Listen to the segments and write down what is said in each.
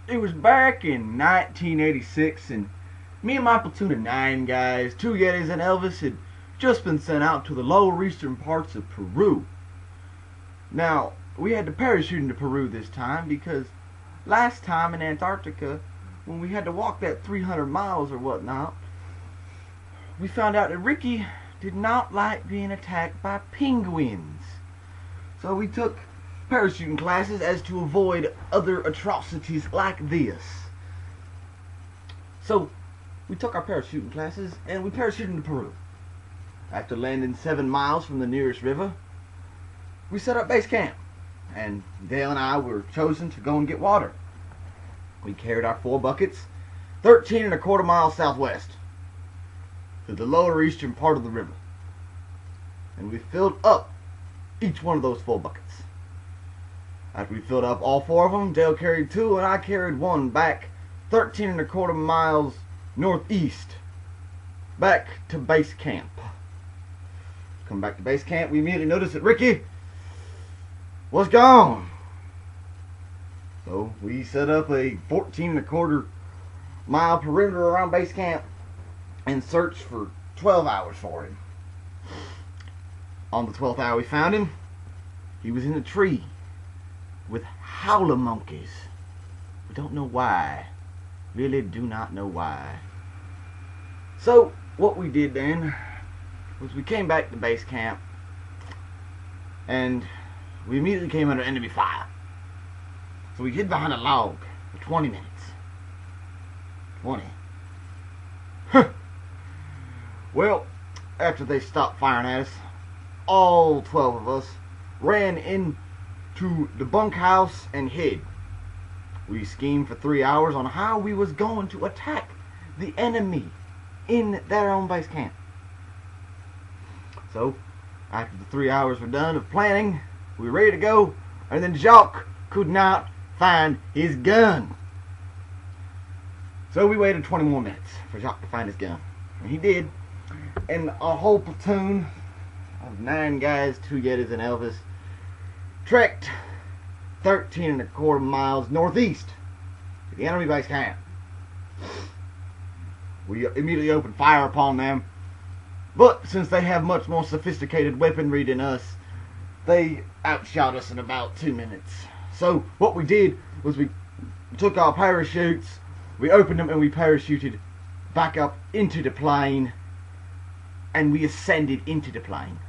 It was back in 1986, and me and my platoon of 9 guys, 2 Yetis and Elvis, had just been sent out to the lower eastern parts of Peru. Now, we had to parachute into Peru this time because last time in Antarctica, when we had to walk that 300 miles or whatnot, we found out that Ricky did not like being attacked by penguins. So we took parachuting classes as to avoid other atrocities like this. So we took our parachuting classes and we parachuted into Peru. After landing 7 miles from the nearest river, we set up base camp, and Dale and I were chosen to go and get water. We carried our 4 buckets 13 1/4 miles southwest to the lower eastern part of the river, and we filled up each one of those 4 buckets. After we filled up all 4 of them, Dale carried 2 and I carried 1 back 13 1/4 miles northeast, back to base camp. Come back to base camp, we immediately noticed that Ricky was gone. So we set up a 14 1/4 mile perimeter around base camp and searched for 12 hours for him. On the 12th hour we found him. He was in a tree with howler monkeys. We don't know why. Really do not know why. So what we did then was we came back to base camp and we immediately came under enemy fire. So we hid behind a log for 20 minutes. 20. Well, after they stopped firing at us, all 12 of us ran into the bunkhouse and hid. We schemed for 3 hours on how we was going to attack the enemy in their own base camp. So, after the 3 hours were done of planning, we were ready to go, and then Jacques could not find his gun. So we waited 20 more minutes for Jacques to find his gun. And he did. And a whole platoon of 9 guys, 2 Yetis and Elvis, trekked 13 1/4 miles northeast to the enemy base camp. We immediately opened fire upon them, but since they have much more sophisticated weaponry than us, they outshot us in about 2 minutes. So what we did was we took our parachutes, we opened them, and we parachuted back up into the plane, and we ascended into the plane.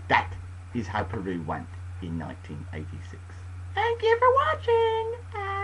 That is how Peru went in 1986. Thank you for watching.